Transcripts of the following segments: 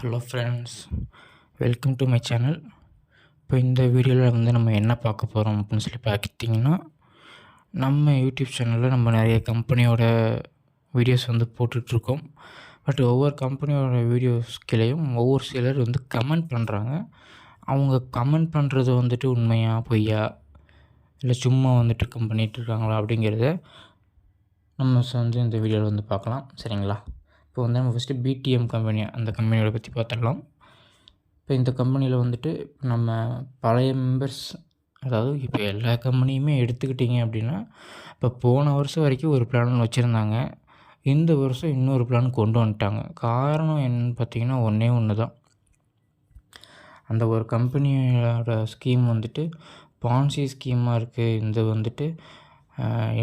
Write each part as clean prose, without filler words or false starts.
Hello friends, welcome to my channel. இப்போ இந்த வீடியோவில் வந்து நம்ம என்ன பார்க்க போகிறோம் அப்படின்னு சொல்லி பார்த்திங்கன்னா, நம்ம யூடியூப் சேனலில் நம்ம நிறைய கம்பெனியோட வீடியோஸ் வந்து போட்டுட்ருக்கோம். பட் ஒவ்வொரு கம்பெனியோட வீடியோஸ் கீழேயும் ஒவ்வொரு சிலர் வந்து கமெண்ட் பண்ணுறாங்க. அவங்க கமெண்ட் பண்ணுறது வந்துட்டு உண்மையா பொய்யா, இல்லை சும்மா வந்துட்டு பண்ணிகிட்ருக்காங்களா அப்படிங்கிறத நம்ம வந்து இந்த வீடியோவில் வந்து பார்க்கலாம். சரிங்களா? இப்போ வந்து நம்ம ஃபஸ்ட்டு பிடிஎம் கம்பெனி, அந்த கம்பெனியோட பற்றி பார்த்துடலாம். இப்போ இந்த கம்பெனியில் வந்துட்டு நம்ம பழைய மெம்பர்ஸ், அதாவது இப்போ எல்லா கம்பெனியுமே எடுத்துக்கிட்டிங்க அப்படின்னா, இப்போ போன வருஷம் வரைக்கும் ஒரு பிளான் வச்சுருந்தாங்க. இந்த வருஷம் இன்னொரு பிளான் கொண்டு வந்துட்டாங்க. காரணம் என்னன்னு பார்த்தீங்கன்னா, ஒன்றே ஒன்று தான். அந்த ஒரு கம்பெனியோட ஸ்கீம் வந்துட்டு பான்சி ஸ்கீமாக இருக்குது. இந்த வந்துட்டு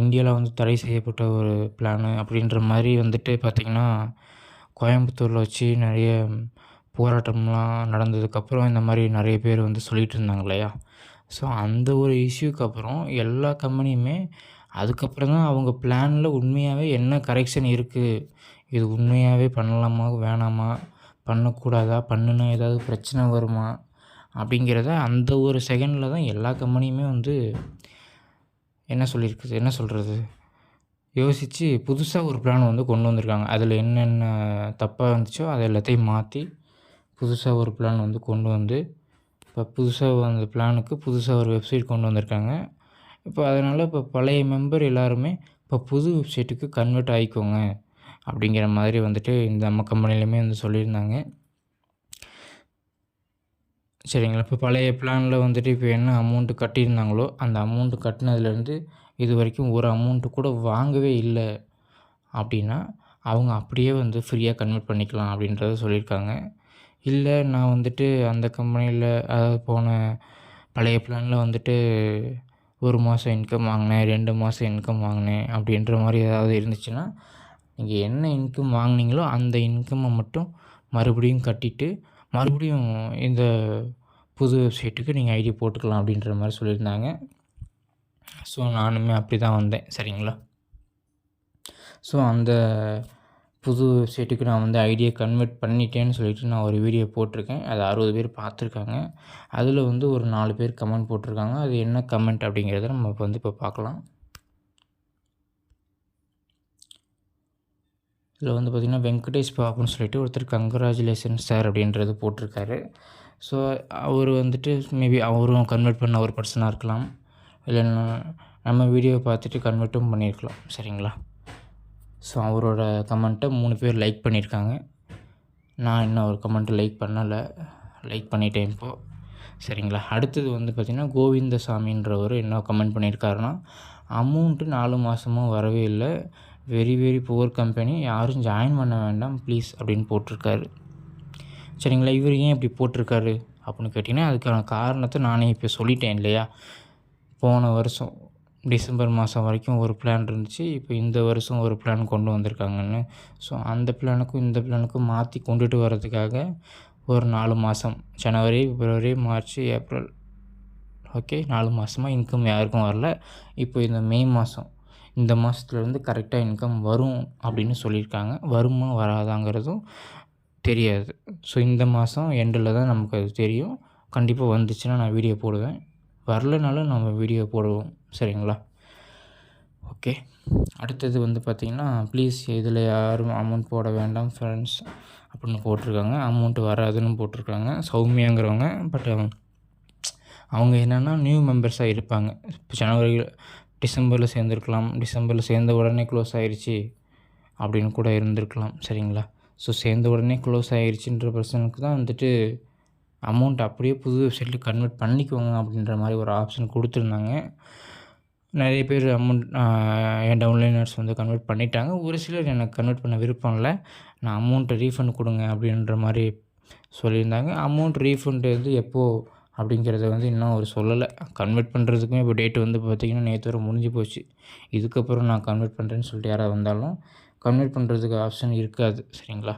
இந்தியாவில் வந்து தடை செய்யப்பட்ட ஒரு பிளானு அப்படின்ற மாதிரி வந்துட்டு பார்த்திங்கன்னா, கோயம்புத்தூரில் வச்சு நிறைய போராட்டம்லாம் நடந்ததுக்கப்புறம் இந்த மாதிரி நிறைய பேர் வந்து சொல்லிகிட்டு இருந்தாங்க இல்லையா? ஸோ அந்த ஒரு இஷ்யூக்கு அப்புறம் எல்லா கம்பெனியுமே அதுக்கப்புறம் தான் அவங்க பிளானில் உண்மையாகவே என்ன கரெக்ஷன் இருக்குது, இது உண்மையாகவே பண்ணலாமா வேணாமா, பண்ணக்கூடாதா, பண்ணுனா ஏதாவது பிரச்சனை வருமா அப்படிங்கிறத அந்த ஒரு செகண்டில் தான் எல்லா கம்பெனியுமே வந்து என்ன சொல்கிறது, யோசித்து புதுசாக ஒரு பிளான் வந்து கொண்டு வந்திருக்காங்க. அதில் என்னென்ன தப்பாக இருந்துச்சோ அதை எல்லாத்தையும் மாற்றி புதுசாக ஒரு பிளான் வந்து கொண்டு வந்து, இப்போ புதுசாக அந்த பிளானுக்கு புதுசாக ஒரு வெப்சைட் கொண்டு வந்திருக்காங்க. இப்போ அதனால் இப்போ பழைய மெம்பர் எல்லாருமே இப்போ புது வெப்சைட்டுக்கு கன்வெர்ட் ஆகிக்கோங்க அப்படிங்கிற மாதிரி வந்துட்டு இந்த நம்ம கம்பெனிலையுமே வந்து சொல்லியிருந்தாங்க. சரிங்களா? இப்போ பழைய பிளானில் வந்துட்டு இப்போ என்ன அமௌண்ட்டு கட்டியிருந்தாங்களோ அந்த அமௌண்ட்டு கட்டினதுலேருந்து இது வரைக்கும் ஒரு அமௌண்ட்டு கூட வாங்கவே இல்லை அப்படின்னா, அவங்க அப்படியே வந்து ஃப்ரீயாக கன்வெர்ட் பண்ணிக்கலாம் அப்படின்றத சொல்லியிருக்காங்க. இல்லை நான் வந்துட்டு அந்த கம்பெனியில், அதாவது போன பழைய பிளானில் வந்துட்டு 1 மாதம் இன்கம் வாங்கினேன், 2 மாதம் இன்கம் வாங்கினேன் அப்படின்ற மாதிரி ஏதாவது இருந்துச்சுன்னா, நீங்கள் என்ன இன்கம் வாங்கினீங்களோ அந்த இன்கம்மை மட்டும் மறுபடியும் கட்டிட்டு மறுபடியும் இந்த புது வெப்சைட்டுக்கு நீங்கள் ஐடி போட்டுக்கலாம் அப்படின்ற மாதிரி சொல்லியிருந்தாங்க. ஸோ நானுமே அப்படி தான் வந்தேன். சரிங்களா? ஸோ அந்த புது வெப்சைட்டுக்கு நான் வந்து ஐடியை கன்வெர்ட் பண்ணிட்டேன்னு சொல்லிவிட்டு நான் ஒரு வீடியோ போட்டிருக்கேன். அது 60 பேர் பார்த்துருக்காங்க. அதில் வந்து ஒரு 4 பேர் கமெண்ட் போட்டிருக்காங்க. அது என்ன கமெண்ட் அப்படிங்கிறத நம்ம வந்து இப்போ பார்க்கலாம். இதில் வந்து பார்த்திங்கன்னா, வெங்கடேஷ் பாபுன்னு சொல்லிட்டு ஒருத்தர் கங்க்ராச்சுலேஷன்ஸ் சார் அப்படின்றது போட்டிருக்காரு. ஸோ அவர் வந்துட்டு மேபி அவரும் கன்வெர்ட் பண்ண ஒரு பர்சனாக இருக்கலாம், இல்லைன்னா நம்ம வீடியோவை பார்த்துட்டு கன்வெர்ட்டும் பண்ணியிருக்கலாம். சரிங்களா? ஸோ அவரோட கமெண்ட்டை 3 பேர் லைக் பண்ணியிருக்காங்க. நான் இன்னும் ஒரு கமெண்ட்டை லைக் பண்ணலை, லைக் பண்ணிட்டேன் இப்போது. சரிங்களா? அடுத்தது வந்து பார்த்திங்கன்னா, கோவிந்தசாமின்றவர் என்ன கமெண்ட் பண்ணியிருக்காருன்னா, அமௌண்ட்டு 4 மாதமும் வரவே இல்லை, வெரி வெரி புவர் கம்பெனி, யாரும் ஜாயின் பண்ண வேண்டாம் ப்ளீஸ் அப்படின்னு போட்டிருக்காரு. சரிங்களா? இவர் ஏன் இப்படி போட்டிருக்காரு அப்படின்னு கேட்டிங்கன்னா, அதுக்கான காரணத்தை நானே இப்போ சொல்லிட்டேன் இல்லையா? போன வருஷம் டிசம்பர் மாதம் வரைக்கும் ஒரு பிளான் இருந்துச்சு, இப்போ இந்த வருஷம் ஒரு பிளான் கொண்டு வந்திருக்காங்கன்னு. ஸோ அந்த பிளானுக்கும் இந்த பிளானுக்கும் மாற்றி கொண்டுட்டு வர்றதுக்காக ஒரு 4 மாதம், ஜனவரி, பிப்ரவரி, மார்ச், ஏப்ரல், ஓகே 4 மாதமாக இன்கம் யாருக்கும் வரல. இப்போ இந்த மே மாதம், இந்த மாதத்துலேருந்து கரெக்டாக இன்கம் வரும் அப்படின்னு சொல்லியிருக்காங்க. வருமா வராதாங்கிறதும் தெரியாது. ஸோ இந்த மாதம் எண்டில் தான் நமக்கு அது தெரியும். கண்டிப்பாக வந்துச்சுன்னா நான் வீடியோ போடுவேன், வரலனாலும் நம்ம வீடியோ போடுவோம். சரிங்களா? ஓகே. அடுத்தது வந்து பார்த்திங்கன்னா, ப்ளீஸ் இதில் யாரும் அமௌண்ட் போட வேண்டாம் ஃப்ரெண்ட்ஸ் அப்படின்னு போட்டிருக்காங்க. அமௌண்ட்டு வராதுன்னு போட்டிருக்காங்க சௌமியாங்கிறவங்க. பட் அவங்க என்னென்னா நியூ மெம்பர்ஸாக இருப்பாங்க. இப்போ டிசம்பரில் சேர்ந்துருக்கலாம், டிசம்பரில் சேர்ந்த உடனே க்ளோஸ் ஆகிருச்சு அப்படின்னு கூட இருந்திருக்கலாம். சரிங்களா? ஸோ சேர்ந்த உடனே க்ளோஸ் ஆகிருச்சுன்ற பர்சனுக்கு தான் வந்துட்டு அமௌண்ட் அப்படியே புது வெப்சைட்டில் கன்வெர்ட் பண்ணிக்கோங்க அப்படின்ற மாதிரி ஒரு ஆப்ஷன் கொடுத்துருந்தாங்க. நிறைய பேர் அமௌண்ட் என் டவுன்லைனர்ஸ் வந்து கன்வெர்ட் பண்ணிட்டாங்க. ஒரு சிலர் எனக்கு கன்வெர்ட் பண்ண விருப்பம் இல்லை, நான் அமௌண்ட்டை ரீஃபண்ட் கொடுங்க அப்படின்ற மாதிரி சொல்லியிருந்தாங்க. அமௌண்ட் ரீஃபண்ட் வந்து எப்போது அப்படிங்கிறத வந்து இன்னும் அவர் சொல்லலை. கன்வெர்ட் பண்ணுறதுக்குமே இப்போ டேட்டு வந்து பார்த்திங்கன்னா நேற்று வரை முடிஞ்சு போச்சு. இதுக்கப்புறம் நான் கன்வெர்ட் பண்ணுறேன்னு சொல்லிட்டு யாராவது வந்தாலும் கன்வெர்ட் பண்ணுறதுக்கு ஆப்ஷன் இருக்காது. சரிங்களா?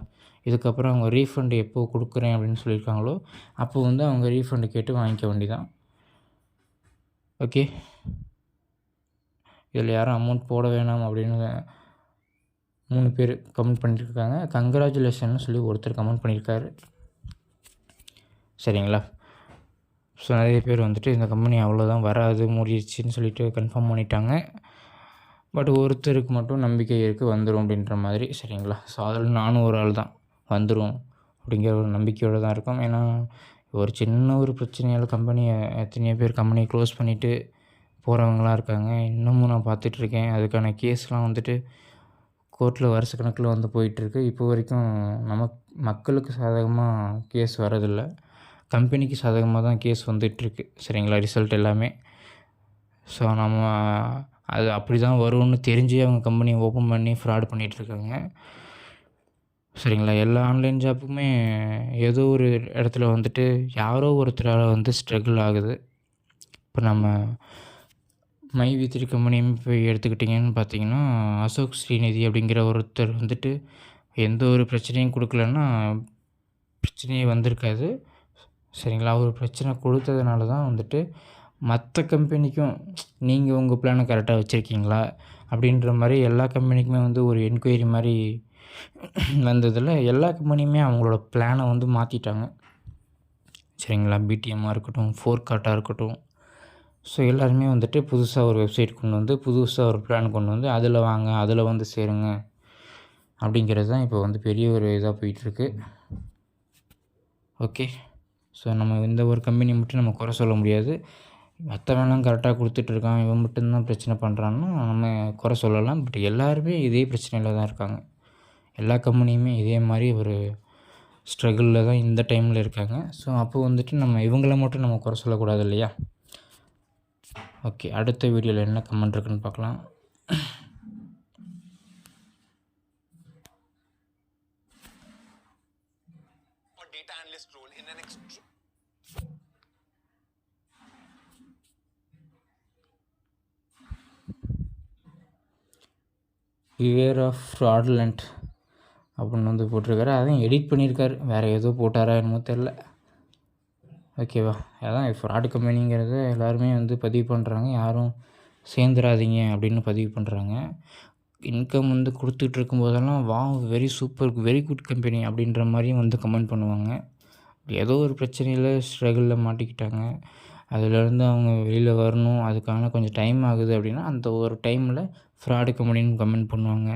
இதுக்கப்புறம் அவங்க ரீஃபண்ட் எப்போது கொடுக்குறேன் அப்படின்னு சொல்லியிருக்காங்களோ அப்போ வந்து அவங்க ரீஃபண்டு கேட்டு வாங்கிக்க வேண்டியதான். ஓகே. இதில் யாரும் அமௌண்ட் போட வேணாம் அப்படின்னு 3 பேர் கமெண்ட் பண்ணியிருக்காங்க. கங்க்ராச்சுலேஷன்னு சொல்லி ஒருத்தர் கமெண்ட் பண்ணியிருக்காரு. சரிங்களா. ஸோ நிறைய பேர் வந்துட்டு இந்த கம்பெனி அவ்வளோதான் வராது மூடிடுச்சின்னு சொல்லிட்டு கன்ஃபார்ம் பண்ணிட்டாங்க. பட் ஒருத்தருக்கு மட்டும் நம்பிக்கை இருக்குது வந்துடும் அப்படின்ற மாதிரி. சரிங்களா. ஸோ அதில் நானும் ஒரு ஆள் தான். வந்துடும் அப்படிங்கிற ஒரு நம்பிக்கையோடு தான் இருக்கோம். ஏன்னா ஒரு சின்ன ஒரு பிரச்சனையால் கம்பெனியை எத்தனையோ பேர் கம்பெனியை க்ளோஸ் பண்ணிவிட்டு போகிறவங்களாம் இருக்காங்க. இன்னமும் நான் பார்த்துட்ருக்கேன். அதுக்கான கேஸ்லாம் வந்துட்டு கோர்ட்டில் வருஷ கணக்கில் வந்து போயிட்டுருக்கு. இப்போ வரைக்கும் மக்களுக்கு சாதகமாக கேஸ் வரதில்லை. கம்பெனிக்கு சாதகமாக தான் கேஸ் வந்துகிட்ருக்கு. சரிங்களா. ரிசல்ட் எல்லாமே. ஸோ நம்ம அது அப்படி தான் வரும்னு தெரிஞ்சு அவங்க கம்பெனியை ஓப்பன் பண்ணி ஃப்ராட் பண்ணிகிட்ருக்காங்க. சரிங்களா. எல்லா ஆன்லைன் ஜாப்புமே ஏதோ ஒரு இடத்துல வந்துட்டு யாரோ ஒருத்தரால் வந்து ஸ்ட்ரகிள் ஆகுது. இப்போ நம்ம மைவி3 கம்பெனியும் போய் எடுத்துக்கிட்டிங்கன்னு பார்த்தீங்கன்னா, அசோக் ஸ்ரீநிதி அப்படிங்கிற ஒருத்தர் வந்துட்டு எந்த ஒரு பிரச்சனையும் கொடுக்கலன்னா பிரச்சனையே வந்திருக்காது. சரிங்களா. ஒரு பிரச்சனை கொடுத்ததுனால தான் வந்துட்டு மற்ற கம்பெனிக்கும் நீங்கள் உங்கள் பிளானை கரெக்டாக வச்சுருக்கீங்களா அப்படின்ற மாதிரி எல்லா கம்பெனிக்குமே வந்து ஒரு என்கொயரி மாதிரி வந்ததில் எல்லா கம்பெனியுமே அவங்களோட பிளானை வந்து மாற்றிட்டாங்க. சரிங்களா. பிடிஎம்மாக இருக்கட்டும், ஃபோர்கார்ட்டாக இருக்கட்டும். ஸோ எல்லாருமே வந்துட்டு புதுசாக ஒரு வெப்சைட் கொண்டு வந்து புதுசாக ஒரு பிளான் கொண்டு வந்து அதில் வாங்க, அதில் வந்து சேருங்க அப்படிங்கிறது தான் இப்போ வந்து பெரிய ஒரு இதாக போயிட்டுருக்கு. ஓகே. ஸோ நம்ம இந்த ஒரு கம்பெனி மட்டும் நம்ம குறை சொல்ல முடியாது. மற்றவன்லாம் கரெக்டாக கொடுத்துட்ருக்கான், இவன் மட்டும்தான் பிரச்சனை பண்ணுறான்னா நம்ம குறை சொல்லலாம். பட் எல்லாருமே இதே பிரச்சனையில் தான் இருக்காங்க. எல்லா கம்பெனியுமே இதே மாதிரி ஒரு ஸ்ட்ரகிளில் தான் இந்த டைமில் இருக்காங்க. ஸோ அப்போ வந்துட்டு நம்ம இவங்கள மட்டும் நம்ம குறை சொல்லக்கூடாது இல்லையா. ஓகே. அடுத்த வீடியோவில் என்ன கமெண்ட் இருக்குன்னு பார்க்கலாம். பிவேர் ஆஃப் ஃப்ராட்லண்ட் அப்படின்னு வந்து போட்டிருக்காரு. அதையும் எடிட் பண்ணியிருக்காரு. வேறு ஏதோ போட்டாரா என்னமோ தெரில. ஓகேவா. அதான் ஃப்ராடு கம்பெனிங்கிறத எல்லாருமே வந்து பதிவு பண்ணுறாங்க. யாரும் சேர்ந்துடாதீங்க அப்படின்னு பதிவு பண்ணுறாங்க. இன்கம் வந்து கொடுத்துட்டு இருக்கும்போதெல்லாம் very super, very good company அப்படின்ற மாதிரியும் வந்து கமெண்ட் பண்ணுவாங்க. ஏதோ ஒரு பிரச்சனையில் ஸ்ட்ரகிளில் மாட்டிக்கிட்டாங்க. அதிலேருந்து அவங்க வெளியில் வரணும், அதுக்கான கொஞ்சம் டைம் ஆகுது அப்படின்னா அந்த ஒரு டைமில் ஃப்ராடு கம்பெனின்னு கமெண்ட் பண்ணுவாங்க.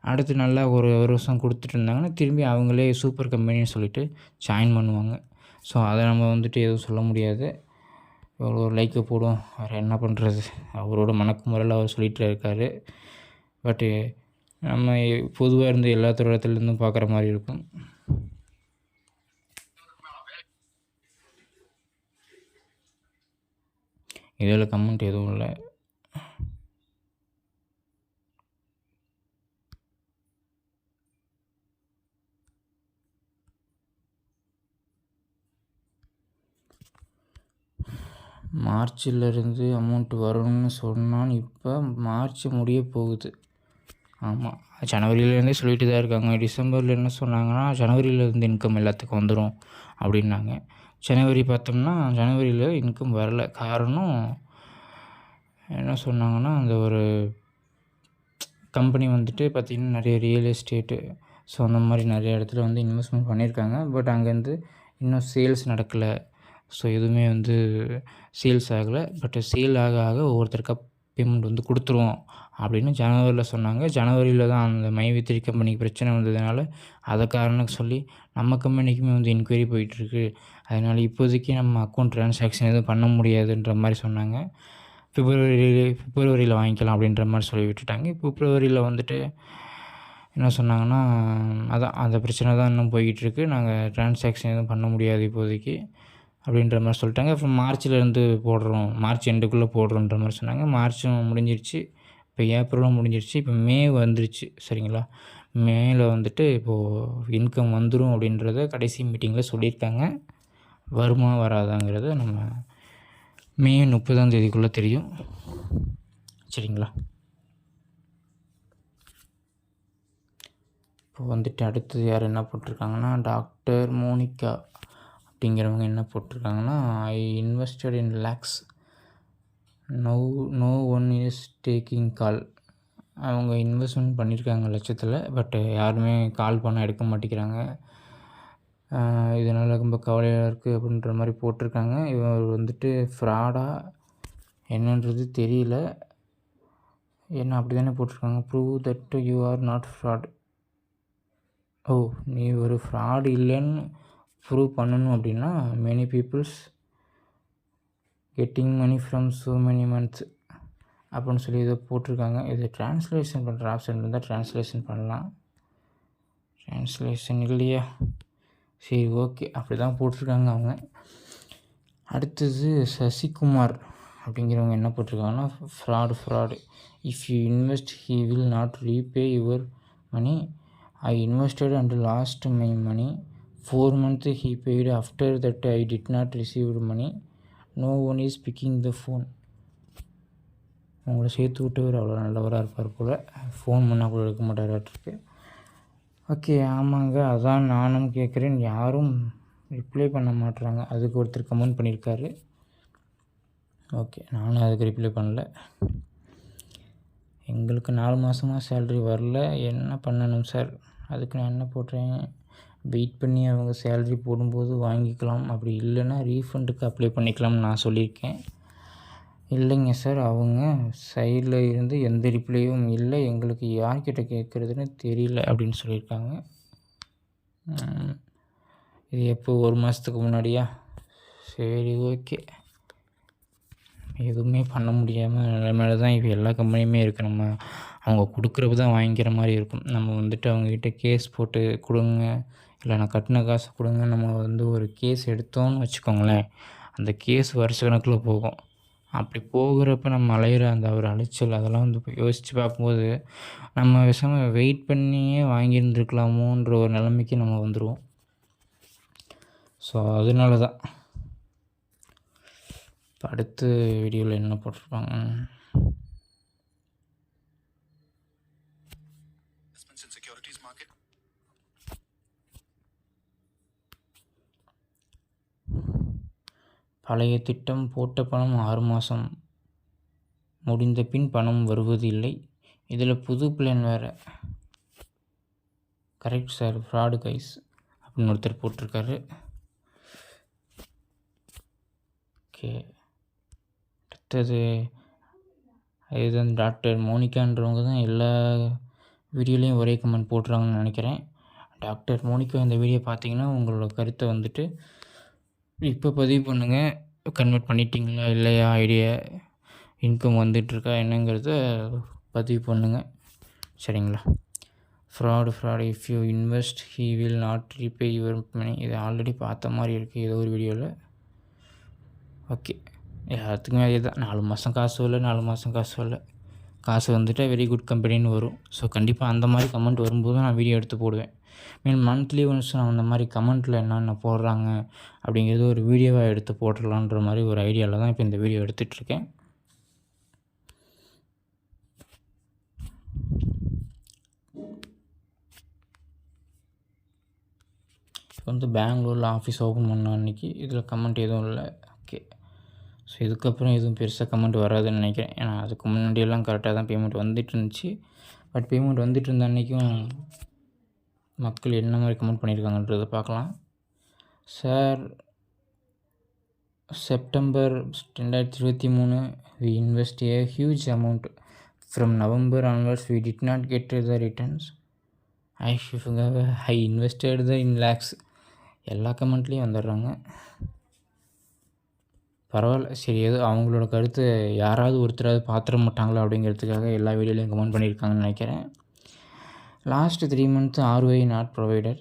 அடுத்து நல்லா ஒரு வருஷம் கொடுத்துட்டு இருந்தாங்கன்னா திரும்பி அவங்களே சூப்பர் கம்பெனின்னு சொல்லிவிட்டு ஜாயின் பண்ணுவாங்க. ஸோ அதை நம்ம வந்துட்டு எதுவும் சொல்ல முடியாது. எவ்வளோ ஒரு லைக்கை போடும், வேறு என்ன பண்ணுறது. அவரோட மனக்குமுறையில் அவர் சொல்லிகிட்டு இருக்கார். பட்டு நம்ம பொதுவாக இருந்து எல்லா இடத்துலேருந்தும் பார்க்குற மாதிரி இருக்கும். இதில் கமெண்ட் எதுவும் இல்லை. மார்ச்சிலேருந்து அமௌண்ட் வரும்னு சொன்னான். இப்போ மார்ச் முடிய போகுது. ஆமாம், ஜனவரியிலேருந்தே சொல்லிட்டு தான் இருக்காங்க. டிசம்பரில் என்ன சொன்னாங்கன்னா ஜனவரியிலேருந்து இன்கம் எல்லாத்துக்கும் வந்துடும் அப்படின்னாங்க. ஜனவரி பார்த்தோம்னா ஜனவரியில் இன்கம் வரல. காரணம் என்ன சொன்னாங்கன்னா அந்த ஒரு கம்பெனி வந்துட்டு பார்த்திங்கன்னா நிறைய ரியல் எஸ்டேட்டு ஸோ அந்த மாதிரி நிறைய இடத்துல வந்து இன்வெஸ்ட்மெண்ட் பண்ணியிருக்காங்க. பட் அங்கேருந்து இன்னும் சேல்ஸ் நடக்கலை. ஸோ எதுவுமே வந்து சேல்ஸ் ஆகலை. பட் சேல் ஆக ஆக ஒவ்வொருத்தருக்காக பேமெண்ட் வந்து கொடுத்துருவோம் அப்படின்னு ஜனவரியில் சொன்னாங்க. ஜனவரியில் தான் அந்த மைவி3 கம்பெனிக்கு பிரச்சனை வந்ததுனால அதை காரணம் சொல்லி நம்ம கம்பெனிக்குமே வந்து என்கொயரி போயிட்டுருக்கு. அதனால் இப்போதைக்கு நம்ம அக்கௌண்ட் ட்ரான்சாக்ஷன் எதுவும் பண்ண முடியாதுன்ற மாதிரி சொன்னாங்க. பிப்ரவரியில் வாங்கிக்கலாம் அப்படின்ற மாதிரி சொல்லி விட்டுட்டாங்க. பிப்ரவரியில் வந்துட்டு என்ன சொன்னாங்கன்னா அதான் அந்த பிரச்சனை தான் இன்னும் போய்கிட்டுருக்கு. நாங்கள் ட்ரான்சாக்ஷன் எதுவும் பண்ண முடியாது இப்போதைக்கு அப்படின்ற மாதிரி சொல்லிட்டாங்க. அப்புறம் மார்ச்லேருந்து போடுறோம், மார்ச் எண்டுக்குள்ளே போடுறோன்ற மாதிரி சொன்னாங்க. மார்ச்சும் முடிஞ்சிருச்சு, இப்போ ஏப்ரலும் முடிஞ்சிருச்சு, இப்போ மே வந்துருச்சு. சரிங்களா. மேயில் வந்துட்டு இப்போது இன்கம் வந்துடும் அப்படின்றத கடைசி மீட்டிங்கில் சொல்லியிருக்காங்க. வருமா வராதாங்கிறத நம்ம மே 30ஆம் தேதிக்குள்ளே தெரியும். சரிங்களா. இப்போ வந்துட்டு அடுத்தது யார் என்ன போட்டிருக்காங்கன்னா டாக்டர் மோனிகா அப்படிங்கிறவங்க என்ன போட்டிருக்காங்கன்னா I invested in lakhs no one is taking call. அவங்க இன்வெஸ்ட்மெண்ட் பண்ணியிருக்காங்க லட்சத்தில். பட் யாருமே கால் பண்ண எடுக்க மாட்டேங்கிறாங்க. இதனால் ரொம்ப கவலையாக இருக்குது அப்படின்ற மாதிரி போட்டிருக்காங்க. இவர் வந்துட்டு ஃப்ராடா என்னன்றது தெரியல. ஏன்னா அப்படி தானே போட்டிருக்காங்க. Prove that you are not fraud. ஓ, நீ ஒரு ஃப்ராடு இல்லைன்னு ப்ரூவ் பண்ணணும் அப்படின்னா many peoples getting money from so many months அப்படின்னு சொல்லி இதை போட்டிருக்காங்க. இது ட்ரான்ஸ்லேஷன் பண்ணுற ஆப்ஷன் இருந்தால் ட்ரான்ஸ்லேஷன் பண்ணலாம். ட்ரான்ஸ்லேஷன் இல்லையா? சரி, ஓகே, அப்படி தான் போட்டிருக்காங்க அவங்க. அடுத்தது சசிகுமார் அப்படிங்கிறவங்க என்ன போட்டிருக்காங்கன்னா, fraud if you invest he will not repay your money. I invested and lost my money 4 months he paid. After that I did not receive money. No one is picking the phone. உங்களை சேர்த்து விட்டவர் அவ்வளோ நல்லவராக இருப்பார் போல். Phone பண்ணால் கூட எடுக்க மாட்டாராட்டிருக்கு. Okay, ஆமாங்க, அதான் நானும் கேட்குறேன், யாரும் ரிப்ளை பண்ண மாட்டுறாங்க. அதுக்கு ஒருத்தர் கமெண்ட் பண்ணியிருக்காரு. ஓகே, நானும் அதுக்கு ரிப்ளை பண்ணல. எங்களுக்கு 4 மாதமாக சேல்ரி வரல, என்ன பண்ணணும் சார்? அதுக்கு நான் என்ன போட்டேன், வெயிட் பண்ணி அவங்க சேல்ரி போடும்போது வாங்கிக்கலாம், அப்படி இல்லைன்னா ரீஃபண்டுக்கு அப்ளை பண்ணிக்கலாம்னு நான் சொல்லியிருக்கேன். இல்லைங்க சார், அவங்க சைடில் இருந்து எந்த ரிப்ளையும் இல்லை, எங்களுக்கு யார்கிட்ட கேட்குறதுன்னு தெரியல அப்படின்னு சொல்லியிருக்காங்க. இது எப்போ, 1 மாதத்துக்கு முன்னாடியா? சரி, ஓகே, எதுவுமே பண்ண முடியாமல் நிலைமையில தான் இப்போ எல்லா கம்பெனியுமே இருக்குது. நம்ம அவங்க கொடுக்குறப்ப தான் வாங்கிக்கிற மாதிரி இருக்கும். நம்ம வந்துட்டு அவங்கக்கிட்ட கேஸ் போட்டு கொடுங்க, இல்லை நான் கட்டின காசு கொடுங்க, நம்ம வந்து ஒரு கேஸ் எடுத்தோன்னு வச்சுக்கோங்களேன், அந்த கேஸ் வருஷ கணக்கில் போகும். அப்படி போகிறப்ப நம்ம அலையிற அந்த ஒரு அலைச்சல், அதெல்லாம் வந்து யோசித்து பார்க்கும்போது நம்ம விஷயமாக வெயிட் பண்ணியே வாங்கியிருந்துருக்கலாமோன்ற ஒரு நிலைமைக்கு நம்ம வந்துடுவோம். ஸோ அதனால தான் இப்போ அடுத்த வீடியோவில் என்ன போட்டிருப்பாங்க, பழைய திட்டம் போட்ட பணம் 6 மாதம் முடிந்த பின் பணம் வருவதில்லை, இதில் புது பிளான் வேறு. கரெக்ட் சார், ஃப்ராடு கைஸ் அப்படின்னு ஒருத்தர் போட்டிருக்காரு. ஓகே, அடுத்தது இதுதான் டாக்டர் மோனிகான்றவங்க தான் எல்லா வீடியோலையும் ஒரே கமெண்ட் போட்டுறாங்கன்னு நினைக்கிறேன். டாக்டர் மோனிகா, இந்த வீடியோ பார்த்தீங்கன்னா உங்களோட கருத்தை வந்துட்டு இப்போ பதிவு பண்ணுங்கள். கன்வெர்ட் பண்ணிட்டீங்களா இல்லையா, ஐடியா இன்கம் வந்துட்டுருக்கா என்னங்கிறத பதிவு பண்ணுங்கள், சரிங்களா? Fraud if you invest he will not repay your money. இது ஆல்ரெடி பார்த்த மாதிரி இருக்குது ஏதோ ஒரு வீடியோவில். ஓகே, எல்லாத்துக்குமே அதே தான், 4 மாதம் காசு வரல, 4 மாதம் காசு வரல. காசு வந்துட்டால் வெரி குட் கம்பெனின்னு வரும். ஸோ கண்டிப்பாக அந்த மாதிரி கமெண்ட் வரும்போது நான் வீடியோ எடுத்து போடுவேன். மந்த்லி ஒன்ஸ் நான் அந்த மாதிரி கமெண்ட்டில் என்னென்ன போடுறாங்க அப்படிங்கிறது ஒரு வீடியோவாக எடுத்து போட்டுடலான்ற மாதிரி ஒரு ஐடியாவில் தான் இப்போ இந்த வீடியோ எடுத்துகிட்ருக்கேன். இப்போ வந்து பெங்களூரில் ஆஃபீஸ் ஓப்பன் பண்ண அன்றைக்கி இதில் கமெண்ட் எதுவும் இல்லை. ஓகே, ஸோ இதுக்கப்புறம் எதுவும் பெருசாக கமெண்ட் வராதுன்னு நினைக்கிறேன். ஏன்னா அதுக்கு முன்னாடியெல்லாம் கரெக்டாக தான் பேமெண்ட் வந்துட்டு இருந்துச்சு. பட் பேமெண்ட் வந்துட்டு இருந்த அன்றைக்கும் மக்கள் என்ன மாதிரி கமெண்ட் பண்ணியிருக்காங்கன்றதை பார்க்கலாம். Sir, September 2023 we invest a huge amount. From November onwards we did not get the returns. I invested in lakhs. எல்லா கமெண்ட்லேயும் வந்துடுறாங்க. பரவாயில்ல, சரி, ஏதோ அவங்களோட கருத்து யாராவது ஒருத்தராவது பார்த்துட மாட்டாங்களா அப்படிங்கிறதுக்காக எல்லா வீடியோலையும் கமெண்ட் பண்ணியிருக்காங்கன்னு நினைக்கிறேன். Last 3 months ROI not provided.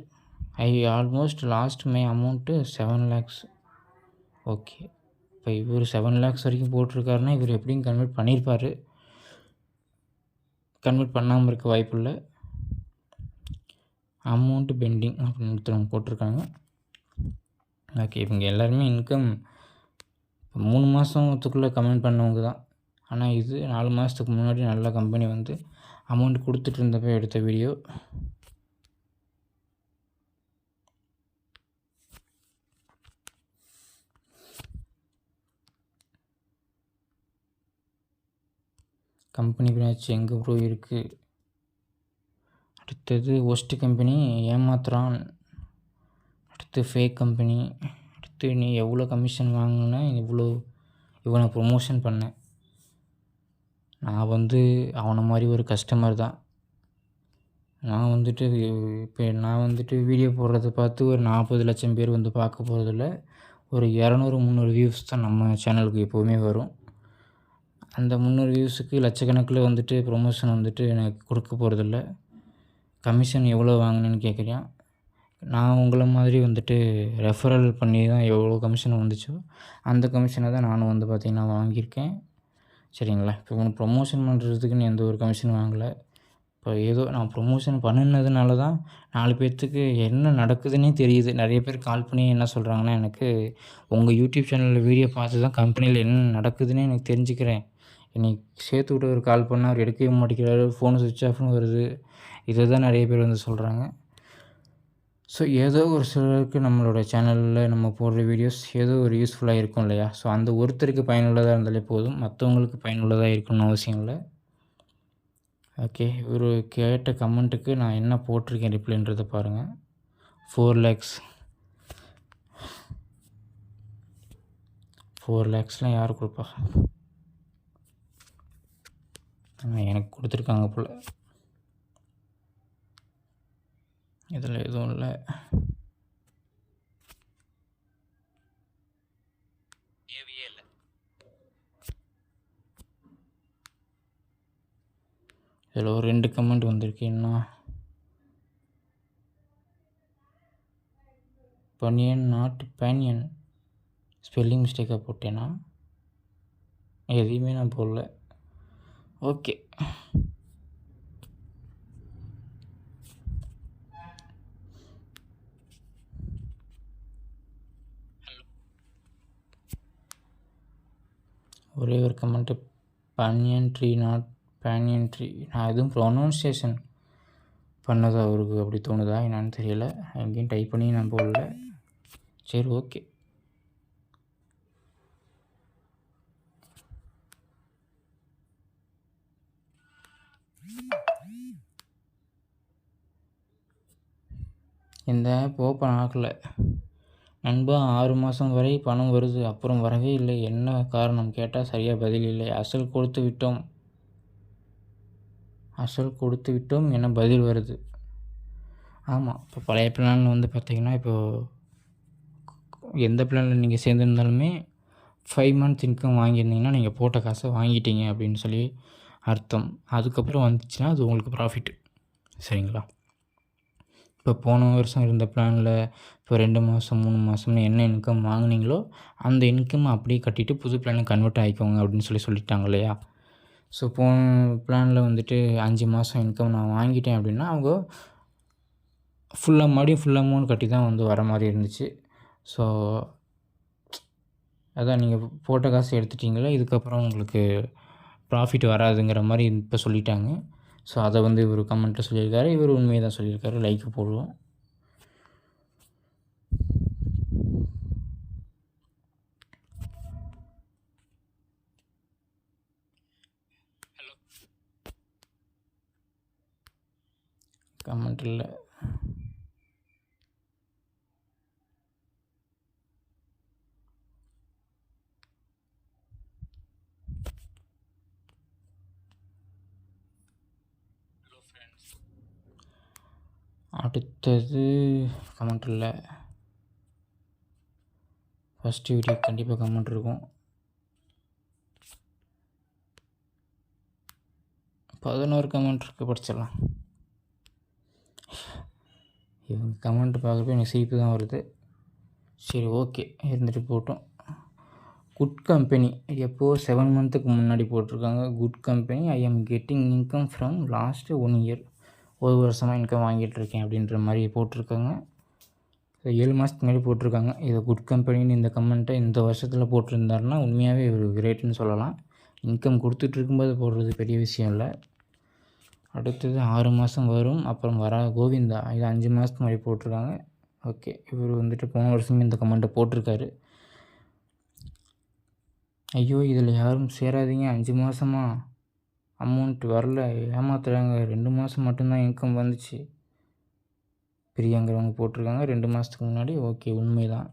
I almost last my amount 7 lakhs. Okay, இப்போ இவர் 7 lakhs வரைக்கும் போட்டிருக்காருன்னா இவர் எப்படியும் கன்வெர்ட் பண்ணியிருப்பார். கன்வெர்ட் பண்ணாமல் இருக்க வாய்ப்பு இல்லை. அமௌண்ட்டு பெண்டிங் அப்படின்னு ஒருத்தவங்க போட்டிருக்காங்க. ஓகே, இவங்க எல்லாருமே இன்கம் 3 மாதத்துக்குள்ளே கமெண்ட் பண்ணவங்க தான். ஆனால் இது 4 மாதத்துக்கு முன்னாடி நல்ல கம்பெனி வந்து அமௌண்ட் கொடுத்துட்டு இருந்தப்போ எடுத்த வீடியோ. கம்பெனி பிரான்ச் எங்கே ப்ரோ இருக்குது? அடுத்தது ஒஸ்ட்டு கம்பெனி ஏமாத்துறான். அடுத்து ஃபேக் கம்பெனி, அடுத்து நீ எவ்வளோ கமிஷன் வாங்கின, இவனை ப்ரொமோஷன் பண்ணேன். நான் வந்து அவனை மாதிரி ஒரு கஸ்டமர் தான். நான் வந்துட்டு வீடியோ போடுறத பார்த்து ஒரு 40 லட்சம் பேர் வந்து பார்க்க போகிறதில்ல. ஒரு 200-300 வியூஸ் தான் நம்ம சேனலுக்கு எப்போவுமே வரும். அந்த 300 வியூஸுக்கு லட்சக்கணக்கில் வந்துட்டு ப்ரொமோஷன் வந்துட்டு எனக்கு கொடுக்க போகிறதில்ல. கமிஷன் எவ்வளோ வாங்கினேன்னு கேட்குறியா? நான் உங்களை மாதிரி வந்துட்டு ரெஃபரல் பண்ணி தான் எவ்வளோ கமிஷன் வந்துச்சோ அந்த கமிஷனை தான் நானும் வந்து பார்த்திங்கன்னா வாங்கியிருக்கேன். சரிங்களா? இப்போ உனக்கு ப்ரொமோஷன் பண்ணுறதுக்குன்னு எந்த ஒரு கமிஷன் வாங்கலை. இப்போ ஏதோ நான் ப்ரொமோஷன் பண்ணினதுனால தான் 4 பேர்த்துக்கு என்ன நடக்குதுன்னே தெரியுது. நிறைய பேர் கால் பண்ணி என்ன சொல்கிறாங்கன்னா, எனக்கு உங்கள் யூடியூப் சேனலில் வீடியோ பார்த்து தான் கம்பெனியில் என்ன நடக்குதுன்னே எனக்கு தெரிஞ்சுக்கிறேன். இன்னைக்கு சேர்த்து விட்டு ஒரு கால் பண்ணால் அவர் எடுக்கவே மாட்டேங்கிறாரு, ஃபோனு சுவிட்ச் ஆஃப்னு வருது. இதை தான் நிறைய பேர் வந்து சொல்கிறாங்க. ஸோ ஏதோ ஒரு சிலருக்கு நம்மளோட சேனலில் நம்ம போடுற வீடியோஸ் ஏதோ ஒரு யூஸ்ஃபுல்லாக இருக்கும் இல்லையா? ஸோ அந்த ஒருத்தருக்கு பயனுள்ளதாக இருந்தாலே போதும், மற்றவங்களுக்கு பயனுள்ளதாக இருக்கணும்னு அவசியம் இல்லை. ஓகே, இவர் கேட்ட கமெண்ட்டுக்கு நான் என்ன போட்டிருக்கேன் ரிப்ளைன்றதை பாருங்கள். 4 lakhs 4 lakhsலாம் யார் கொடுப்பா? எனக்கு கொடுத்துருக்காங்க போல். இதில் எதுவும் இல்லை. இதில் ஒரு 2 கமெண்ட் வந்திருக்கு. என்ன பனியன் நாட் பேனியன் ஸ்பெல்லிங் மிஸ்டேக்காக போட்டேன்னா? எதையுமே நான் போடல. ஓகே, ஒரே ஒரு கமெண்ட்டு பனியன் ட்ரீ நாட் பேனியன் ட்ரீ. நான் எதுவும் ப்ரொனவுன்சியேஷன் பண்ணது அவருக்கு அப்படி தோணுதா என்னான்னு தெரியல. எங்கேயும் டைப் பண்ணி நான் போடல. சரி, ஓகே. இந்த ஆப் ஓப்பன் ஆகலை நண்பா. 6 மாதம் வரை பணம் வருது, அப்புறம் வரவே இல்லை. என்ன காரணம் கேட்டால் சரியாக பதில் இல்லை. அசல் கொடுத்து விட்டோம் என பதில் வருது. ஆமாம், இப்போ பழைய பிளான் வந்து பார்த்திங்கன்னா, இப்போது எந்த பிளானில் நீங்கள் சேர்ந்துருந்தாலுமே 5 months இன்கம் வாங்கியிருந்தீங்கன்னா நீங்கள் போட்ட காசை வாங்கிட்டீங்க அப்படின்னு சொல்லி அர்த்தம். அதுக்கப்புறம் வந்துச்சுன்னா அது உங்களுக்கு ப்ராஃபிட்டு. சரிங்களா? இப்போ போன வருஷம் இருந்த பிளானில் இப்போ 2 மாதம் 3 மாதம்னு என்ன இன்கம் வாங்கினீங்களோ அந்த இன்கம் அப்படியே கட்டிட்டு புது பிளானுக்கு கன்வெர்ட் ஆகிக்கோங்க அப்படின்னு சொல்லிட்டாங்க இல்லையா? ஸோ போன பிளானில் வந்துட்டு 5 மாதம் இன்கம் நான் வாங்கிட்டேன் அப்படின்னா அவங்க ஃபுல் அமௌண்ட் கட்டி தான் வந்து வர மாதிரி இருந்துச்சு. ஸோ அதான் நீங்கள் போட்ட காசு எடுத்துட்டிங்களே, இதுக்கப்புறம் உங்களுக்கு ப்ராஃபிட் வராதுங்கிற மாதிரி இப்போ சொல்லிட்டாங்க. ஸோ அதை வந்து இவர் கமெண்ட்டில் சொல்லியிருக்காரு. இவர் உண்மையை தான் சொல்லியிருக்காரு. லைக் போடுவோம். கமெண்ட் இல்லை. அடுத்தது கமெண்ட் இல்லை. ஃபஸ்ட்டு வீடியோ கண்டிப்பாக கமெண்ட் இருக்கும். 11 கமெண்ட் இருக்குது, படிச்சிடலாம். இவங்க கமெண்ட் பார்க்குறப்ப எனக்கு சிரிப்பு தான் வருது. சரி, ஓகே, இருந்துட்டு போட்டோம். குட் கம்பெனி எப்போது 7 months முன்னாடி போட்டிருக்காங்க. Good company, I am getting income from last 1 year. 1 வருஷமாக இன்கம் வாங்கிட்டுருக்கேன் அப்படின்ற மாதிரி போட்டிருக்காங்க. 7 மாதத்துக்கு முன்னாடி போட்டிருக்காங்க. இதை குட் கம்பெனின்னு இந்த கமெண்ட்டை இந்த வருஷத்தில் போட்டிருந்தாருன்னா உண்மையாகவே ஒரு கிரேட்டுன்னு சொல்லலாம். இன்கம் கொடுத்துட்டு இருக்கும்போது போடுறது பெரிய விஷயம் இல்லை. அடுத்தது 6 மாதம் வரும், அப்புறம் கோவிந்தா. இது 5 மாதத்துக்கு முன்னாடி போட்டிருக்காங்க. ஓகே, இவர் வந்துட்டு போன வருஷமே இந்த கமெண்ட்டை போட்டிருக்காரு. ஐயோ, இதில் யாரும் சேராதீங்க, 5 மாதமா அமௌண்ட் வரல, ஏமாத்துறாங்க, 2 மாதம் மட்டும்தான் இன்கம் வந்துச்சு. பிரியாங்கிறவங்க போட்டிருக்காங்க 2 மாதத்துக்கு முன்னாடி. ஓகே, உண்மை தான்.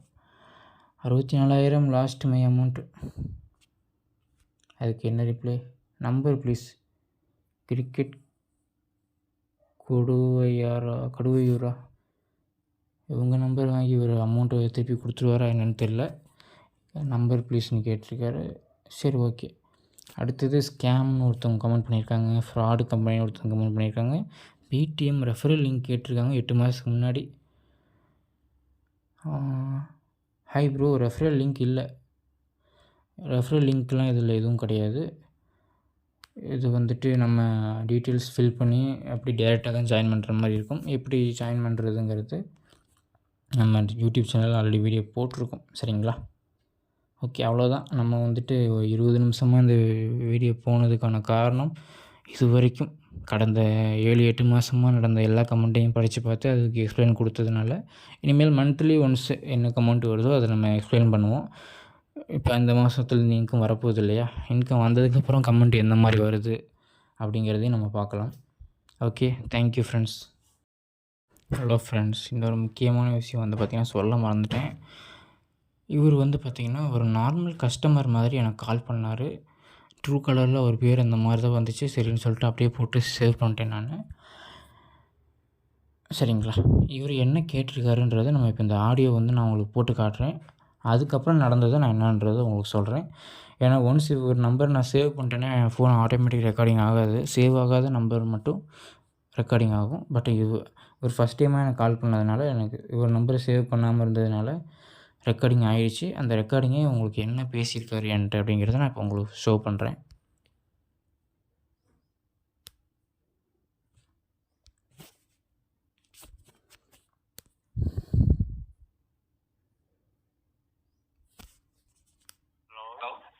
64,000 லாஸ்ட் மை அமௌண்ட்டு. அதுக்கு என்ன ரிப்ளை? Number please. கிரிக்கெட் கடுவையூரா இவங்க நம்பர் வாங்கி இவர் அமௌண்ட்டை திருப்பி கொடுத்துருவாரா என்னென்னு தெரில. நம்பர் ப்ளீஸ்னு கேட்டிருக்காரு. சரி, ஓகே. அடுத்தது ஸ்கேம்னு ஒருத்தவங்க கமெண்ட் பண்ணியிருக்காங்க. ஃப்ராடு கம்பெனி ஒருத்தவங்க கமெண்ட் பண்ணியிருக்காங்க. பிடிஎம் ரெஃபரல் லிங்க் கேட்டிருக்காங்க 8 மாதத்துக்கு முன்னாடி. ஹாய் ப்ரோ, ரெஃபரல் லிங்க் இல்லை. ரெஃபரல் லிங்க்லாம் இதில் எதுவும் கிடையாது. இது வந்துட்டு நம்ம டீட்டெயில்ஸ் ஃபில் பண்ணி அப்படி டேரெக்டாக தான் ஜாயின் பண்ணுற மாதிரி இருக்கும். எப்படி ஜாயின் பண்ணுறதுங்கிறது நம்ம யூடியூப் சேனலில் ஆல்ரெடி வீடியோ போட்டிருக்கோம். சரிங்களா? ஓகே, அவ்வளோதான். நம்ம வந்துட்டு 20 நிமிஷமாக இந்த வீடியோ போனதுக்கான காரணம், இது வரைக்கும் கடந்த 7-8 மாதமாக நடந்த எல்லா கமெண்ட்டையும் படித்து பார்த்து அதுக்கு எக்ஸ்பிளைன் கொடுத்ததுனால, இனிமேல் மந்த்லி ஒன்ஸ் என்ன கமெண்ட் வருதோ அதை நம்ம எக்ஸ்பிளைன் பண்ணுவோம். இப்போ இந்த மாதத்துலேருந்து இன்கம் வரப்போகுது இல்லையா? இன்கம் வந்ததுக்கப்புறம் கமெண்ட் எந்த மாதிரி வருது அப்படிங்கிறதையும் நம்ம பார்க்கலாம். Okay, thank you friends. Hello friends, இந்த ஒரு முக்கியமான விஷயம் வந்து பார்த்திங்கன்னா சொல்ல மறந்துட்டேன். இவர் வந்து பார்த்திங்கன்னா ஒரு நார்மல் கஸ்டமர் மாதிரி எனக்கு கால் பண்ணார். ட்ரூ கலரில் ஒரு பேர் இந்த மாதிரி தான் வந்துச்சு. சரின்னு சொல்லிட்டு அப்படியே போட்டு சேவ் பண்ணிட்டேன் நான். சரிங்களா? இவர் என்ன கேட்டிருக்காருன்றதை நம்ம இப்போ இந்த ஆடியோ வந்து நான் உங்களுக்கு போட்டு காட்டுறேன். அதுக்கப்புறம் நடந்ததை நான் என்னன்றதை உங்களுக்கு சொல்கிறேன். ஏன்னா ஒன்ஸ் ஒரு நம்பர் நான் சேவ் பண்ணிட்டேன்னா என் ஃபோன் ஆட்டோமேட்டிக் ரெக்கார்டிங் ஆகாது. சேவ் ஆகாத நம்பர் மட்டும் ரெக்கார்டிங் ஆகும். பட் ஒரு ஃபஸ்ட் டைமாக எனக்கு கால் பண்ணதுனால எனக்கு ஒரு நம்பரை சேவ் பண்ணாமல் இருந்ததுனால ரெக்கார்டிங் ஆகிடுச்சு. அந்த ரெக்கார்டிங்கே உங்களுக்கு என்ன பேசியிருக்காரு என்கிட்ட அப்படிங்கிறத நான் இப்போ உங்களுக்கு ஷோ பண்ணுறேன்.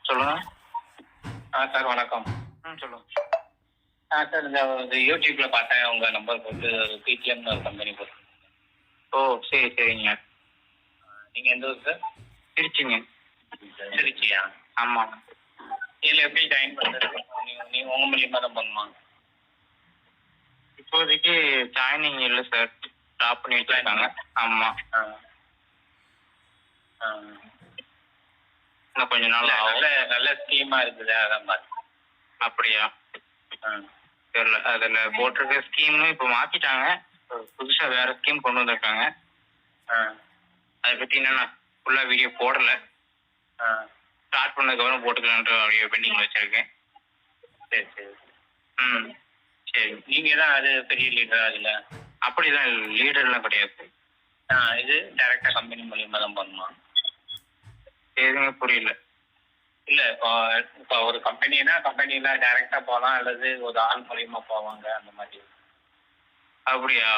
சொல்லுங்க. சார் வணக்கம். சொல்லுங்க. சார் இந்த யூடியூப்ல பார்த்தேன் உங்கள் நம்பர் போட்டு பிடிஎம்னு ஒரு கம்பெனி போட்டு. ஓ, சரி சரிங்க. நீங்கள் எந்த ஊர் சார்? திருச்சிங்க. திருச்சியா? ஆமாம். இதில் எப்படி ஜாயின் பண்ணுறது? நீங்கள் உங்கள் மூலியமாக தான் பண்ணுமா? இப்போதைக்கு ஜாயினிங் இல்லை சார், ஸ்டாப் பண்ணி வச்சுருக்காங்க. ஆமாம். இன்னும் கொஞ்சம் நாள் நல்ல ஸ்கீமாக இருக்குது, அதான் பார்த்து. அப்படியா? தெரியல. அதில் போட்டிருக்க ஸ்கீமு இப்போ மாற்றிட்டாங்க. புதுசாக வேறு ஸ்கீம் கொண்டு வந்திருக்காங்க. அதை பற்றி என்னென்ன ஃபுல்லாக வீடியோ போடலை. ஸ்டார்ட் பண்ணதுக்கப்புறம் போட்டுக்கலான்ட்டு வீடியோ பெண்டிங்கில் வச்சுருக்கேன். சரி சரி. சரி. நீங்கள் தான் அது பெரிய லீடரா அதில்? அப்படிலாம் லீடர்லாம் கிடையாது. இது டேரெக்டாக கம்பெனி மூலியமாக தான் பண்ணுமா? எதுவுமே புரியல. இல்லை, இப்போ ஒரு கம்பெனினா கம்பெனியில் டேரெக்டாக போகலாம், அல்லது ஒரு ஆள் மூலியமா போவாங்க அந்த மாதிரி. அப்படியா?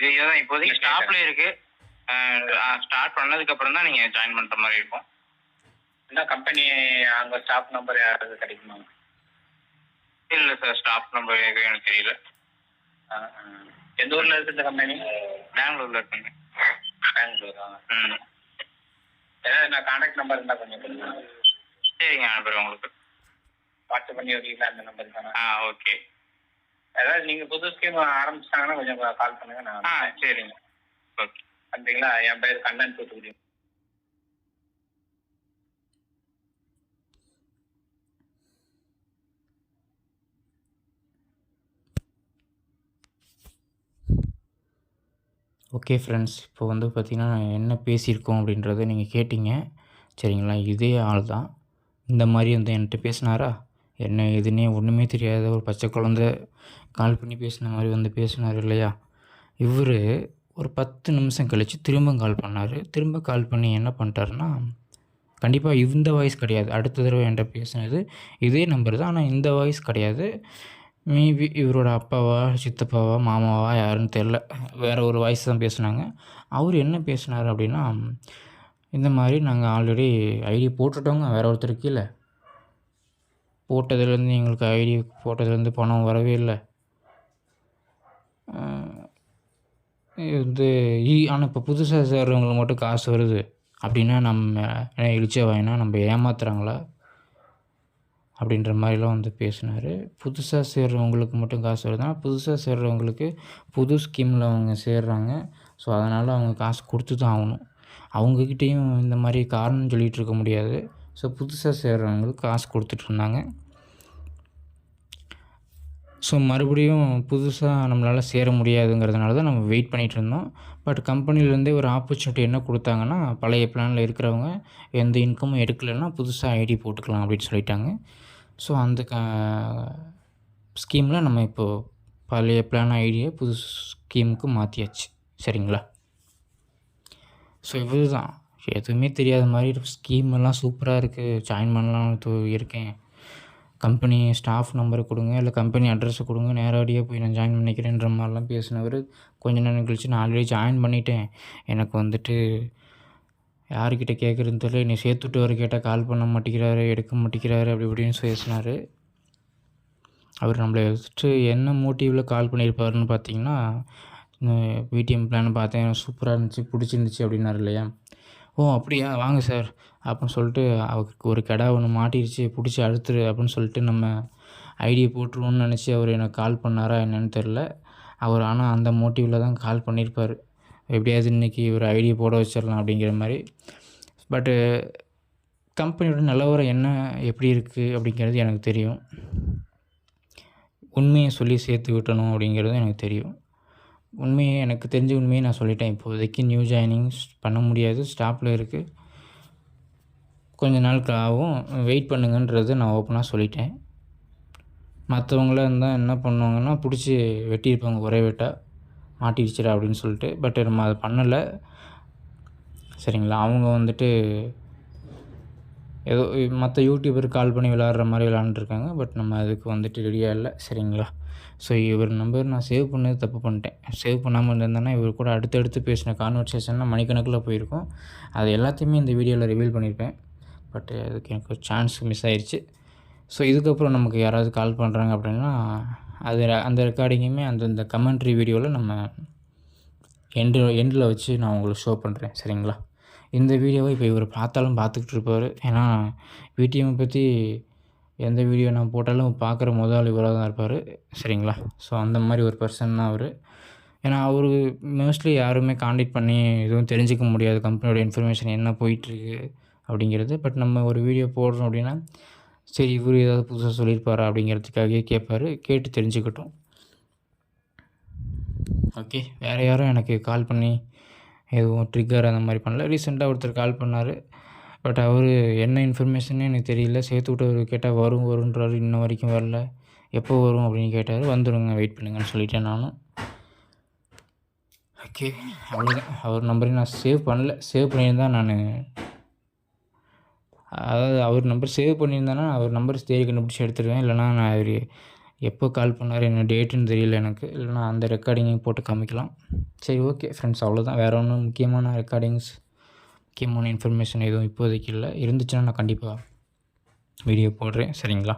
இதுதான் இப்போதைக்கு ஸ்டாப்ல இருக்கு. ஸ்டார்ட் பண்ணதுக்கப்புறம் தான் நீங்கள் ஜாயின் பண்ணுற மாதிரி இருக்கும். என்ன கம்பெனி அங்கே ஸ்டாஃப் நம்பர் யாராவது கிடைக்குமா? இல்லை சார், ஸ்டாஃப் நம்பர் எதுவும் எனக்கு தெரியல. எந்த ஊரில் இருக்குது இந்த கம்பெனி? பெங்களூரில் இருக்குங்க. பெங்களூரா? ஏதாவது நான் கான்டாக்ட் நம்பர் இருந்தால் கொஞ்சம் கொடுங்க. சரிங்க, அனுப்புகிறேன் உங்களுக்கு. வாட்ஸ்அப் பண்ணி வரீங்களா அந்த நம்பர் தானே? ஓகே. ஏதாவது நீங்கள் புது ஸ்கீம் ஆரம்பிச்சிட்டாங்கன்னா கொஞ்சம் கால் பண்ணுங்க. நான் சரிங்க. ஓகே. அப்படிங்களா? என் பேர் கண்ணன், தூத்துக்குடி. ஓகே ஃப்ரெண்ட்ஸ், இப்போ வந்து பார்த்திங்கன்னா என்ன பேசியிருக்கோம் அப்படின்றத நீங்கள் கேட்டிங்க. சரிங்களா? இதே ஆள் தான் இந்த மாதிரி வந்து என்கிட்ட பேசினாரா? என்ன எதுன்னே ஒன்றுமே தெரியாத ஒரு பச்சை குழந்த கால் பண்ணி பேசின மாதிரி வந்து பேசினார் இல்லையா? இவர் ஒரு 10 நிமிஷம் கழித்து திரும்ப கால் பண்ணார். திரும்ப கால் பண்ணி என்ன பண்ணிட்டாருன்னா, கண்டிப்பாக இந்த வாய்ஸ் கிடையாது. அடுத்த தடவை என்கிட்ட பேசினது இதே நம்பர் தான், ஆனால் இந்த வாய்ஸ் கிடையாது. மேபி இவரோட அப்பாவா, சித்தப்பாவா, மாமாவா யாருன்னு தெரில, வேறு ஒரு வாய்ஸ் தான் பேசுனாங்க. அவர் என்ன பேசினார் அப்படின்னா, இந்த மாதிரி நாங்கள் ஆல்ரெடி ஐடி போட்டுட்டோங்க வேறு ஒருத்தர் கீழே. போட்டதுலேருந்து எங்களுக்கு ஐடி போட்டதுலேருந்து பணம் வரவே இல்லை. இது ஆனால் இப்போ புதுசாக சேர்றவங்களுக்கு மட்டும் காசு வருது அப்படின்னா நம்ம இழிச்ச வாயினா நம்ம ஏமாத்துறாங்களா அப்படின்ற மாதிரிலாம் வந்து பேசினார். புதுசாக சேர்றவங்களுக்கு மட்டும் காசு வருதுன்னா, புதுசாக சேர்றவங்களுக்கு புது ஸ்கீமில் அவங்க சேர்றாங்க. ஸோ அதனால் அவங்க காசு கொடுத்து தான் ஆகணும். அவங்கக்கிட்டேயும் இந்த மாதிரி காரணம் சொல்லிகிட்டு இருக்க முடியாது. ஸோ புதுசாக சேர்றவங்களுக்கு காசு கொடுத்துட்ருந்தாங்க. ஸோ மறுபடியும் புதுசாக நம்மளால் சேர முடியாதுங்கிறதுனால தான் நம்ம வெயிட் பண்ணிகிட்டு இருந்தோம். பட் கம்பெனிலேருந்தே ஒரு ஆப்பர்ச்சுனிட்டி என்ன கொடுத்தாங்கன்னா, பழைய பிளானில் இருக்கிறவங்க எந்த இன்கமும் எடுக்கலைன்னா புதுசாக ஐடி போட்டுக்கலாம் அப்படின்னு சொல்லிட்டாங்க. ஸோ அந்த ஸ்கீமில் நம்ம இப்போது பழைய பிளான் ஐடியை புது ஸ்கீமுக்கு மாற்றியாச்சு. சரிங்களா? ஸோ இவ்வளோ தான். எதுவுமே தெரியாத மாதிரி ஸ்கீம் எல்லாம் சூப்பராக இருக்குது, ஜாயின் பண்ணலாம்னு இருக்கேன். கம்பெனி ஸ்டாஃப் நம்பரை கொடுங்க, இல்லை கம்பெனி அட்ரஸை கொடுங்க, நேரடியாக போய் நான் ஜாயின் பண்ணிக்கிறேன்ற மாதிரிலாம் பேசினவர் கொஞ்ச நேரம் கழிச்சு நான் ஆல்ரெடி ஜாயின் பண்ணிட்டேன், எனக்கு வந்துட்டு யார்கிட்ட கேட்குறதுன்னு தெரியல, என்னை சேர்த்துட்டு வர கேட்டால் கால் பண்ண மாட்டேங்கிறாரு, எடுக்க மாட்டேங்கிறாரு அப்படி இப்படின்னு பேசினார். அவர் நம்மளை வந்துட்டு என்ன மோட்டிவில் கால் பண்ணியிருப்பாருன்னு பார்த்தீங்கன்னா, பிடிஎம் பிளான் பார்த்தேன், சூப்பராக இருந்துச்சு, பிடிச்சிருந்துச்சி அப்படின்னாரு இல்லையா? ஓ அப்படியா, வாங்க சார் அப்படின்னு சொல்லிட்டு அவருக்கு ஒரு கடை ஒன்று மாட்டிருச்சு, பிடிச்சி அழுத்துரு அப்படின்னு சொல்லிட்டு நம்ம ஐடியை போட்டுருவோன்னு நினச்சி அவர் எனக்கு கால் பண்ணாரா என்னன்னு தெரில. அவர் ஆனால் அந்த மோட்டிவில் தான் கால் பண்ணியிருப்பார், எப்படியாவது இன்றைக்கி ஒரு ஐடியை போட வச்சிடலாம் அப்படிங்கிற மாதிரி. பட்டு கம்பெனியோட நிலவரம் என்ன எப்படி இருக்குது அப்படிங்கிறது எனக்கு தெரியும். உண்மையை சொல்லி சேர்த்து விட்டணும் அப்படிங்கிறது எனக்கு தெரியும். உண்மையை எனக்கு தெரிஞ்ச உண்மையை நான் சொல்லிட்டேன். இப்போதைக்கு நியூ ஜாயினிங்ஸ் பண்ண முடியாது, ஸ்டாப்பில் இருக்குது, கொஞ்ச நாளுக்கு ஆகும், வெயிட் பண்ணுங்கன்றது நான் ஓப்பனாக சொல்லிட்டேன். மற்றவங்களாம் இருந்தால் என்ன பண்ணுவாங்கன்னா பிடிச்சி வெட்டியிருப்பாங்க, ஒரே வெட்டாக மாட்டிடுச்சுடா அப்படின்னு சொல்லிட்டு. பட் நம்ம அதை பண்ணலை. சரிங்களா? அவங்க வந்துட்டு ஏதோ மற்ற யூடியூபர் கால் பண்ணி விளாட்ற மாதிரி விளாண்டுருக்காங்க. பட் நம்ம அதுக்கு வந்துட்டு ரெடியாக இல்லை. சரிங்களா? ஸோ இவர் நம்பர் நான் சேவ் பண்ணது தப்பு பண்ணிட்டேன். சேவ் பண்ணாமல் இருந்திருந்தேன்னா இவர் கூட அடுத்தடுத்து பேசின கான்வர்சேஷன்லாம் மணிக்கணக்கில் போயிருக்கும். அது எல்லாத்தையுமே இந்த வீடியோவில் ரிவீல் பண்ணியிருப்பேன். பட் அதுக்கு எனக்கு ஒரு சான்ஸ் மிஸ் ஆயிடுச்சு. ஸோ இதுக்கப்புறம் நமக்கு யாராவது கால் பண்ணுறாங்க அப்படின்னா அந்த ரெக்கார்டிங்குமே அந்த கமெண்ட்ரி வீடியோவில் நம்ம எண்டில் வச்சு நான் உங்களுக்கு ஷோ பண்ணுறேன். சரிங்களா? இந்த வீடியோவை இப்போ இவர் பார்த்தாலும் பார்த்துக்கிட்டு இருப்பார். ஏன்னா பிடிஎம்மை பற்றி எந்த வீடியோ நான் போட்டாலும் பார்க்குற முதல் இவராக தான் இருப்பார். சரிங்களா? ஸோ அந்த மாதிரி ஒரு பர்சன் தான் அவர். ஏன்னா அவர் மோஸ்ட்லி யாருமே காண்டாக்ட் பண்ணி எதுவும் தெரிஞ்சிக்க முடியாது கம்பெனியோட இன்ஃபர்மேஷன் என்ன போயிட்டுருக்கு அப்படிங்கிறது. பட் நம்ம ஒரு வீடியோ போடுறோம் அப்படின்னா சரி இவர் ஏதாவது புதுசாக சொல்லியிருப்பாரா அப்படிங்கிறதுக்காகவே கேட்பார், கேட்டு தெரிஞ்சுக்கிட்டோம். ஓகே, வேறு யாரும் எனக்கு கால் பண்ணி எதுவும் ட்ரிக்கர் அந்த மாதிரி பண்ணல. ரீசெண்டாக ஒருத்தர் கால் பண்ணார். பட் அவர் என்ன இன்ஃபர்மேஷனே எனக்கு தெரியல. சேர்த்து விட்டவர் கேட்டால் வருன்றாரு, இன்ன வரைக்கும் வரல. எப்போ வரும் அப்படின்னு கேட்டார். வந்துடுங்க, வெயிட் பண்ணுங்கன்னு சொல்லிட்டேன் நானும். ஓகே, அவ்வளோதான். அவர் நம்பரையும் நான் சேவ் பண்ணல. சேவ் பண்ணியிருந்தா நான் அதாவது அவர் நம்பர் சேவ் பண்ணியிருந்தேன்னா அவர் நம்பர் தேடி கண்டுபிடிச்சி எடுத்துருவேன். இல்லைனா நான் அவர் எப்போ கால் பண்ணார் என்ன டேட்டுன்னு தெரியல எனக்கு. இல்லைனா அந்த ரெக்கார்டிங்கையும் போட்டு காமிக்கலாம். சரி, ஓகே ஃப்ரெண்ட்ஸ், அவ்வளோதான். வேறு ஒன்றும் முக்கியமான ரெக்கார்டிங்ஸ், முக்கியமான இன்ஃபர்மேஷன் எதுவும் இப்போதைக்கு இல்லை. இருந்துச்சுன்னா நான் கண்டிப்பாக வீடியோ போடுறேன். சரிங்களா?